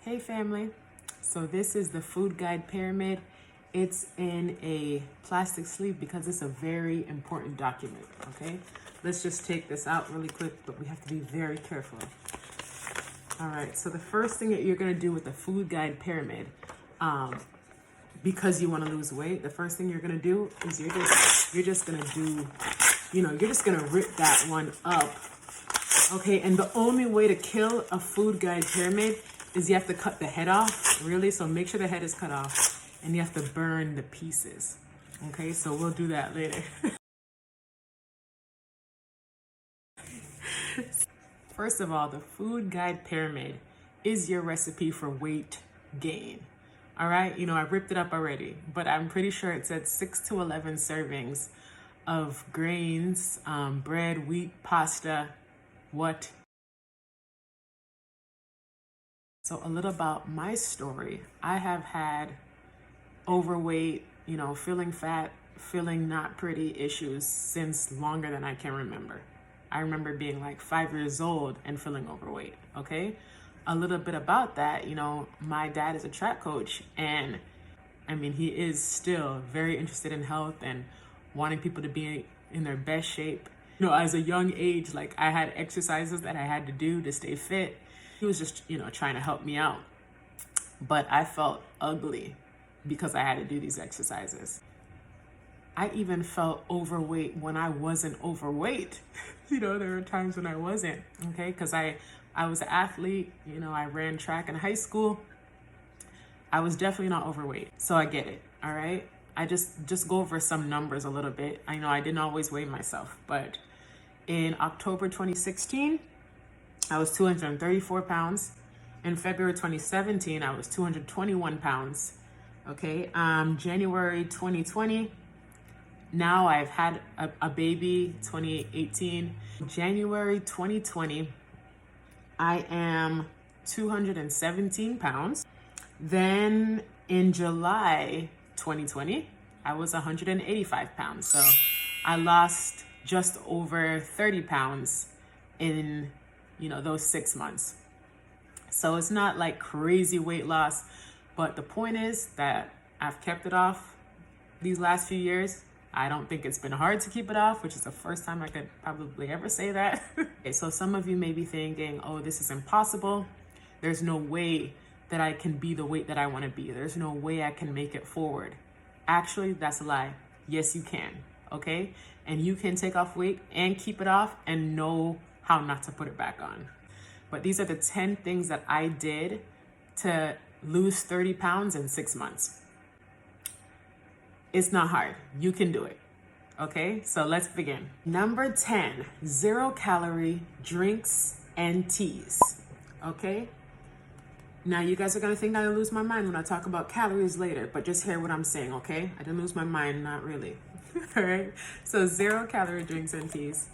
Hey family, so this is the food guide pyramid. It's in a plastic sleeve because it's a very important document, okay? Let's just take this out really quick, but we have to be very careful. All right, so the first thing that you're gonna do with the food guide pyramid, because you wanna lose weight, the first thing you're gonna do is you're just gonna do, you're just gonna rip that one up, okay? And the only way to kill a food guide pyramid is you have to cut the head off, really. So make sure the head is cut off and you have to burn the pieces. Okay, so we'll do that later. First of all, the food guide pyramid is your recipe for weight gain. All right, I ripped it up already, but I'm pretty sure it said 6 to 11 servings of grains, bread, wheat, pasta, what? So a little about my story. I have had overweight, feeling fat, feeling not pretty issues since longer than I can remember. I remember being like 5 years old and feeling overweight, okay? A little bit about that, my dad is a track coach, and he is still very interested in health and wanting people to be in their best shape. As a young age, like I had exercises that I had to do to stay fit. He was just, trying to help me out. But I felt ugly because I had to do these exercises. I even felt overweight when I wasn't overweight. There were times when I wasn't, okay? Because I was an athlete, I ran track in high school. I was definitely not overweight. So I get it, all right? I just go over some numbers a little bit. I know I didn't always weigh myself, but in October 2016, I was 234 pounds. In February 2017, I was 221 pounds. Okay, January 2020, now I've had a baby, 2018. January 2020, I am 217 pounds. Then in July 2020, I was 185 pounds. So I lost just over 30 pounds in those 6 months. So it's not like crazy weight loss, but the point is that I've kept it off these last few years. I don't think it's been hard to keep it off, which is the first time I could probably ever say that. Okay, so some of you may be thinking, oh, this is impossible. There's no way that I can be the weight that I want to be. There's no way I can make it forward. Actually, that's a lie. Yes, you can, okay? And you can take off weight and keep it off and know how not to put it back on. But these are the 10 things that I did to lose 30 pounds in 6 months. It's not hard. You can do it. Okay, so let's begin. Number 10, 0-calorie drinks and teas. Okay? Now you guys are gonna think I lose my mind when I talk about calories later, but just hear what I'm saying, okay? I didn't lose my mind, not really. All right, so 0-calorie drinks and teas.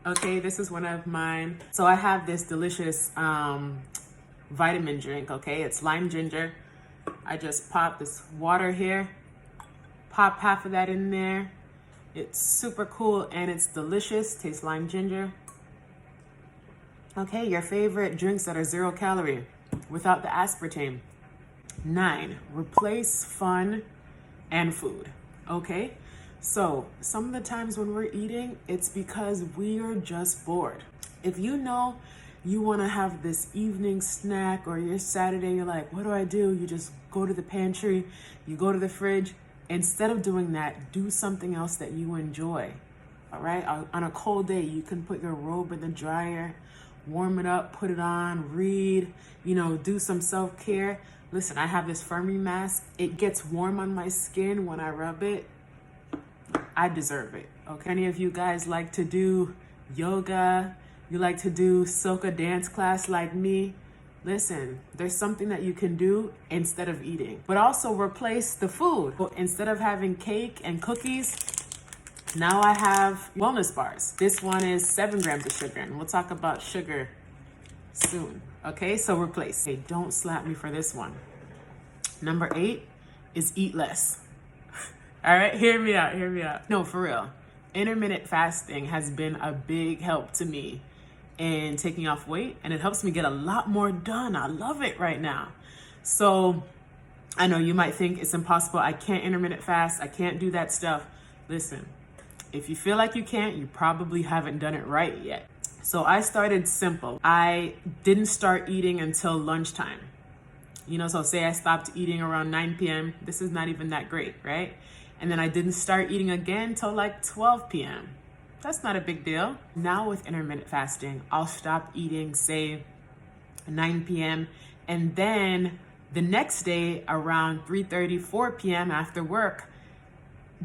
Okay, this is one of mine. So I have this delicious vitamin drink, okay? It's lime ginger. I just pop this water here, pop half of that in there. It's super cool and it's delicious, tastes lime ginger. Okay, your favorite drinks that are 0-calorie without the aspartame. 9, replace fun and food, okay? So some of the times when we're eating, it's because we are just bored. If you know you want to have this evening snack or your Saturday, you're like, what do I do? You just go to the pantry, you go to the fridge. Instead of doing that, do something else that you enjoy, all right? On a cold day, you can put your robe in the dryer, warm it up, put it on, read, do some self-care. Listen, I have this Fermi mask. It gets warm on my skin when I rub it. I deserve it, okay? Any of you guys like to do yoga? You like to do soca dance class like me? Listen, there's something that you can do instead of eating, but also replace the food. Instead of having cake and cookies, now I have wellness bars. This one is 7 grams of sugar, and we'll talk about sugar soon, okay? So replace. Hey, don't slap me for this one. Number 8 is eat less. All right, hear me out. No, for real. Intermittent fasting has been a big help to me in taking off weight, and it helps me get a lot more done. I love it right now. So I know you might think it's impossible. I can't intermittent fast. I can't do that stuff. Listen, if you feel like you can't, you probably haven't done it right yet. So I started simple. I didn't start eating until lunchtime. So say I stopped eating around 9 p.m. This is not even that great, right? And then I didn't start eating again till like 12 p.m. That's not a big deal. Now with intermittent fasting, I'll stop eating, say 9 p.m. And then the next day around 3:30, 4 p.m. after work,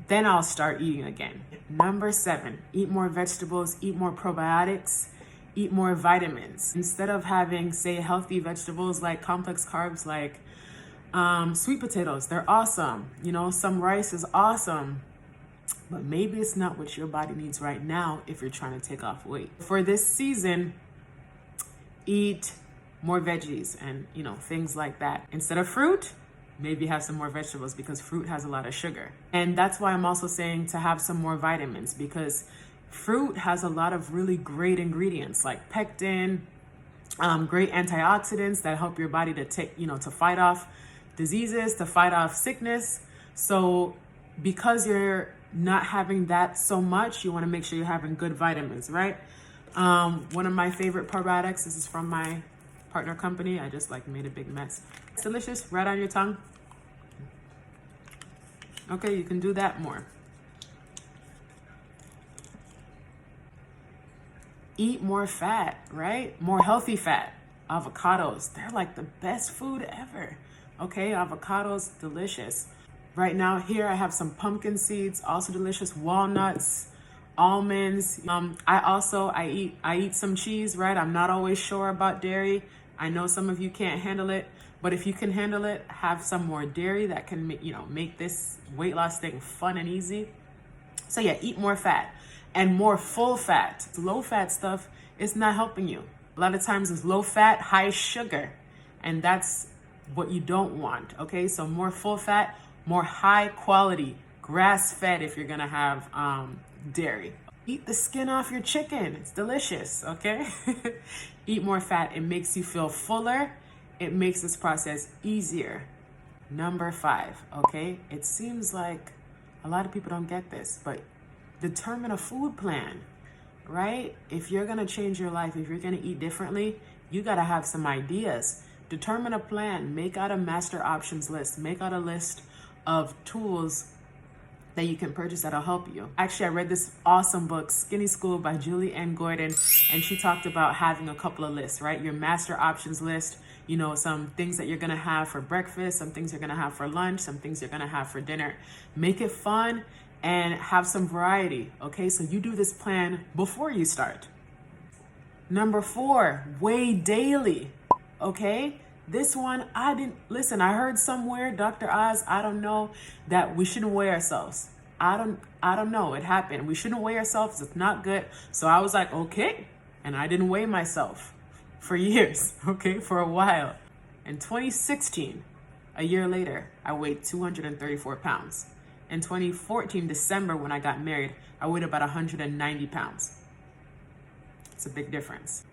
then I'll start eating again. Number 7, eat more vegetables, eat more probiotics, eat more vitamins. Instead of having, say, healthy vegetables like complex carbs, like sweet potatoes, they're awesome. Some rice is awesome, but maybe it's not what your body needs right now if you're trying to take off weight. For this season, eat more veggies and, things like that. Instead of fruit, maybe have some more vegetables, because fruit has a lot of sugar. And that's why I'm also saying to have some more vitamins, because fruit has a lot of really great ingredients like pectin, great antioxidants that help your body to take, to fight off diseases, to fight off sickness. So because you're not having that so much, you want to make sure you're having good vitamins, right? One of my favorite probiotics, this is from my partner company. I just made a big mess. It's delicious, right on your tongue. Okay, you can do that more. Eat more fat, right? More healthy fat. Avocados, they're like the best food ever. Okay, avocados, delicious. Right now here I have some pumpkin seeds, also delicious. Walnuts, almonds. I eat some cheese, right? I'm not always sure about dairy. I know some of you can't handle it, but if you can handle it, have some more dairy that can make this weight loss thing fun and easy. So yeah, eat more fat and more full fat. Low fat stuff is not helping you. A lot of times it's low fat, high sugar, and that's what you don't want. Okay, so more full fat, more high quality, grass fed if you're gonna have dairy. Eat the skin off your chicken. It's delicious, okay? Eat more fat. It makes you feel fuller. It makes this process easier. Number 5, okay? It seems like a lot of people don't get this, but determine a food plan, right? If you're gonna change your life, if you're gonna eat differently, you gotta have some ideas. Determine a plan. Make out a master options list. Make out a list of tools that you can purchase that'll help you. Actually, I read this awesome book, Skinny School by Julie Ann Gordon, and she talked about having a couple of lists, right? Your master options list, some things that you're gonna have for breakfast, some things you're gonna have for lunch, some things you're gonna have for dinner. Make it fun and have some variety, okay? So you do this plan before you start. Number 4, weigh daily, okay? This one, I heard somewhere, Dr. Oz, I don't know, that we shouldn't weigh ourselves. I don't know, it happened. We shouldn't weigh ourselves, it's not good. So I was like, okay. And I didn't weigh myself for years, okay, for a while. In 2016, a year later, I weighed 234 pounds. In 2014, December, when I got married, I weighed about 190 pounds. It's a big difference.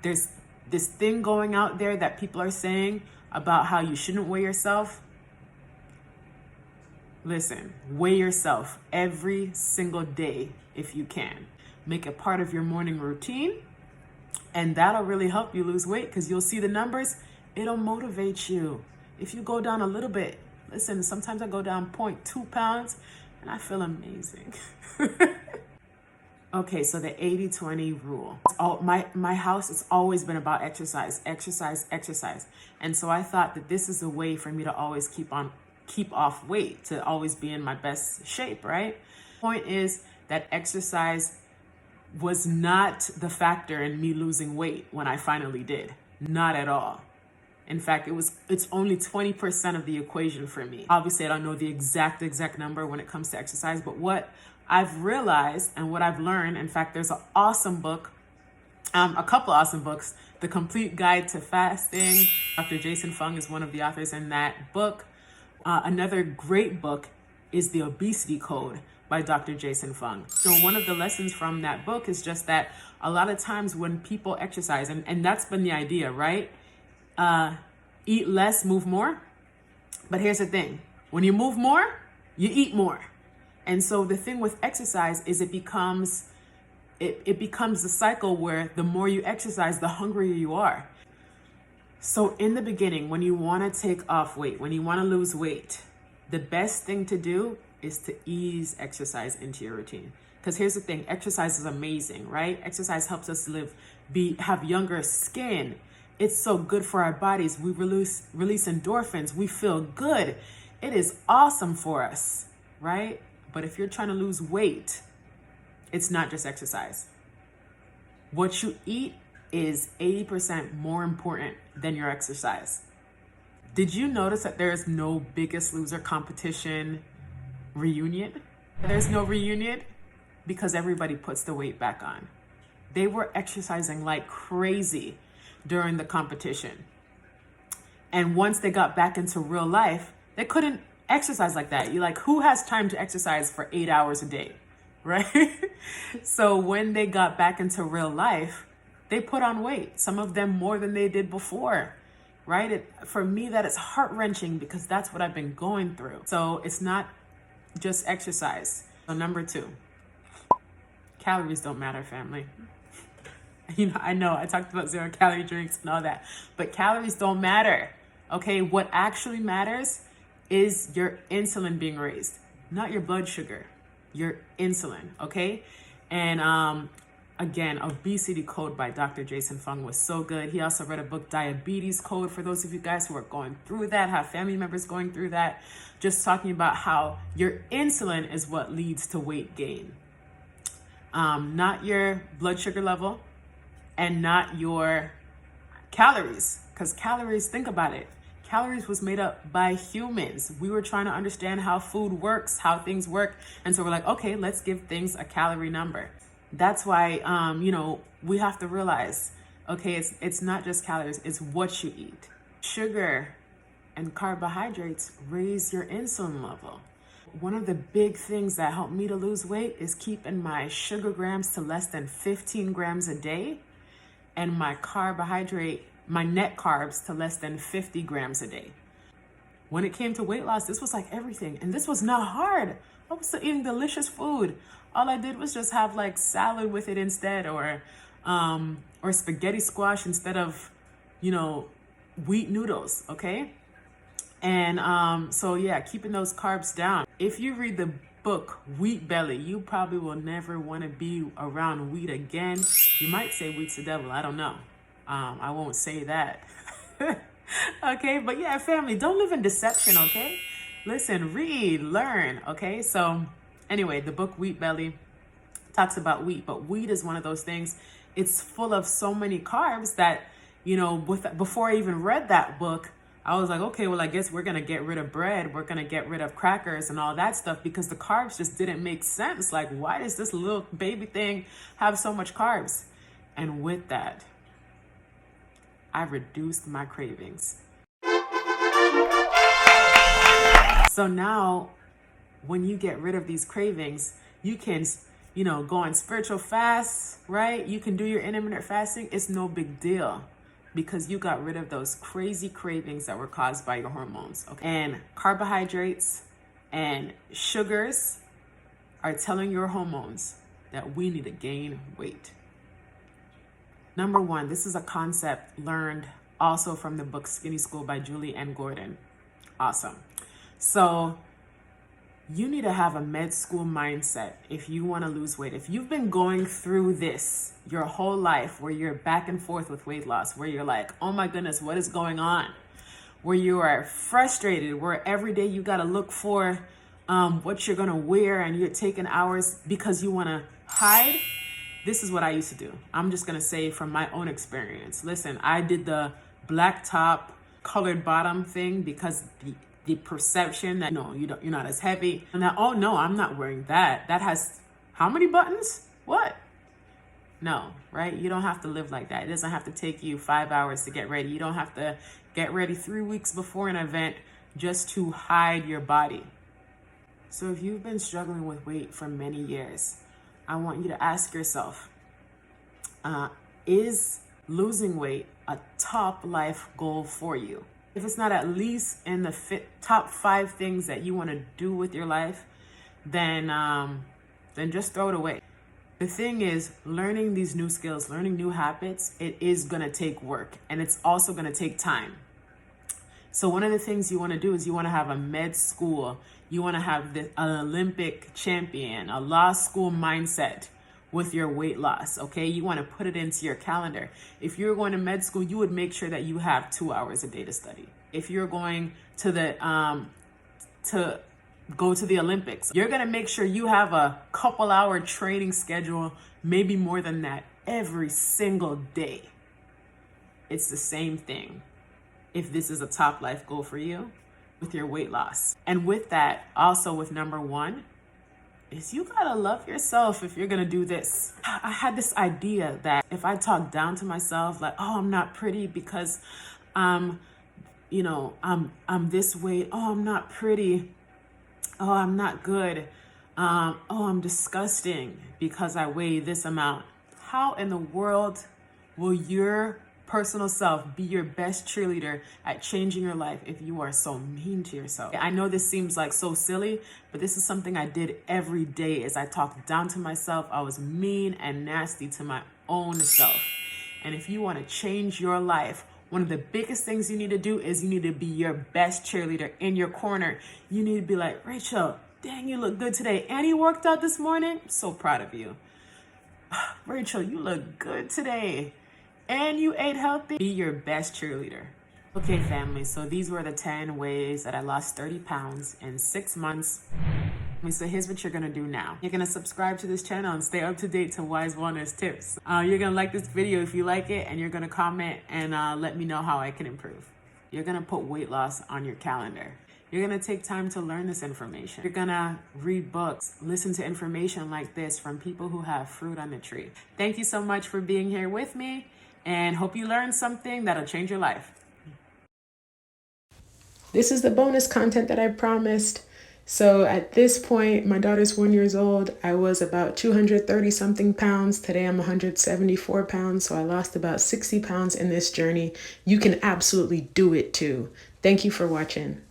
There's this thing going out there that people are saying about how you shouldn't weigh yourself. Listen, weigh yourself every single day if you can. Make it part of your morning routine, and that'll really help you lose weight because you'll see the numbers. It'll motivate you. If you go down a little bit, listen, sometimes I go down 0.2 pounds and I feel amazing. Okay, so the 80-20 rule. My house has always been about exercise. And so I thought that this is a way for me to always keep off weight, to always be in my best shape, right? Point is that exercise was not the factor in me losing weight when I finally did. Not at all. In fact, it's only 20% of the equation for me. Obviously, I don't know the exact number when it comes to exercise, but what I've realized and what I've learned, in fact, there's an awesome book, a couple awesome books, The Complete Guide to Fasting. Dr. Jason Fung is one of the authors in that book. Another great book is The Obesity Code by Dr. Jason Fung. So one of the lessons from that book is just that a lot of times when people exercise, and that's been the idea, right? Eat less, move more. But here's the thing. When you move more, you eat more. And so the thing with exercise is it becomes the cycle where the more you exercise, the hungrier you are. So in the beginning, when you want to take off weight, when you want to lose weight, the best thing to do is to ease exercise into your routine. Because here's the thing, exercise is amazing, right? Exercise helps us have younger skin. It's so good for our bodies. We release endorphins. We feel good. It is awesome for us, right? But if you're trying to lose weight, it's not just exercise. What you eat is 80% more important than your exercise. Did you notice that there is no Biggest Loser competition reunion? There's no reunion because everybody puts the weight back on. They were exercising like crazy during the competition. And once they got back into real life, they couldn't exercise like that. You're like, who has time to exercise for 8 hours a day, right? So when they got back into real life, they put on weight, some of them more than they did before, right? For me, that is heart-wrenching because that's what I've been going through. So it's not just exercise. So number 2, calories don't matter, family. I know I talked about 0-calorie drinks and all that, but calories don't matter, okay? What actually matters is your insulin being raised, not your blood sugar, your insulin, okay? And again, Obesity Code by Dr. Jason Fung was so good. He also read a book, Diabetes Code, for those of you guys who are going through that, have family members going through that, just talking about how your insulin is what leads to weight gain. Not your blood sugar level and not your calories, because calories, think about it. Calories was made up by humans. We were trying to understand how food works, how things work. And so we're like, okay, let's give things a calorie number. That's why, we have to realize, okay, it's not just calories, it's what you eat. Sugar and carbohydrates raise your insulin level. One of the big things that helped me to lose weight is keeping my sugar grams to less than 15 grams a day and my net carbs to less than 50 grams a day. When it came to weight loss, this was like everything. And this was not hard. I was still eating delicious food. All I did was just have like salad with it instead, or spaghetti squash instead of, wheat noodles, okay? And so yeah, keeping those carbs down. If you read the book Wheat Belly, you probably will never want to be around wheat again. You might say wheat's the devil, I don't know. I won't say that. Okay, but yeah, family, don't live in deception, okay? Listen, read, learn, okay? So anyway, the book Wheat Belly talks about wheat, but wheat is one of those things. It's full of so many carbs that, before I even read that book, I was like, okay, well, I guess we're going to get rid of bread. We're going to get rid of crackers and all that stuff because the carbs just didn't make sense. Like, why does this little baby thing have so much carbs? And with that, I reduced my cravings. So now when you get rid of these cravings, you can, go on spiritual fasts, right? You can do your intermittent fasting. It's no big deal because you got rid of those crazy cravings that were caused by your hormones. Okay? And carbohydrates and sugars are telling your hormones that we need to gain weight. Number 1, this is a concept learned also from the book Skinny School by Julie N. Gordon. Awesome. So you need to have a med school mindset if you want to lose weight. If you've been going through this your whole life where you're back and forth with weight loss, where you're like, oh my goodness, what is going on? Where you are frustrated, where every day you got to look for what you're going to wear and you're taking hours because you want to hide. This is what I used to do. I'm just going to say from my own experience. Listen, I did the black top, colored bottom thing because the perception that, you're not as heavy. And that, oh no, I'm not wearing that. That has how many buttons? What? No, right? You don't have to live like that. It doesn't have to take you 5 hours to get ready. You don't have to get ready 3 weeks before an event just to hide your body. So if you've been struggling with weight for many years, I want you to ask yourself, is losing weight a top life goal for you? If it's not at least in the top 5 things that you want to do with your life, then just throw it away. The thing is, learning these new skills, learning new habits, it is going to take work, and it's also going to take time. So one of the things you want to do is you want to have a med school, you want to have an Olympic champion, a law school mindset with your weight loss, okay? You want to put it into your calendar. If you're going to med school, you would make sure that you have 2 hours a day to study. If you're going to go to the Olympics, you're going to make sure you have a couple hour training schedule, maybe more than that, every single day. It's the same thing if this is a top life goal for you with your weight loss. And with that, also with number 1, is you gotta love yourself if you're gonna do this. I had this idea that if I talk down to myself, like, oh, I'm not pretty because I'm this weight, oh, I'm not pretty, oh, I'm not good, oh, I'm disgusting because I weigh this amount. How in the world will your personal self be your best cheerleader at changing your life if you are so mean to yourself? I know this seems like so silly, but this is something I did every day. As I talked down to myself, I was mean and nasty to my own self. And if you want to change your life, one of the biggest things you need to do is you need to be your best cheerleader in your corner. You need to be like, Rachel, dang, you look good today. And you worked out this morning. I'm so proud of you. Rachel, you look good today. And you ate healthy. Be your best cheerleader. Okay, family, so these were the 10 ways that I lost 30 pounds in 6 months. So here's what you're gonna do now. You're gonna subscribe to this channel and stay up to date to Wise Wellness tips. You're gonna like this video if you like it, and you're gonna comment and let me know how I can improve. You're gonna put weight loss on your calendar. You're gonna take time to learn this information. You're gonna read books, listen to information like this from people who have fruit on the tree. Thank you so much for being here with me, and hope you learned something that'll change your life. This is the bonus content that I promised. So at this point, my daughter's 1 year old. I was about 230 something pounds. Today I'm 174 pounds. So I lost about 60 pounds in this journey. You can absolutely do it too. Thank you for watching.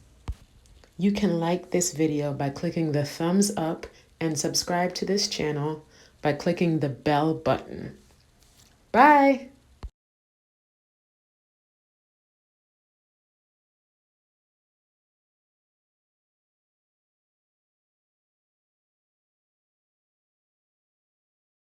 You can like this video by clicking the thumbs up and subscribe to this channel by clicking the bell button. Bye.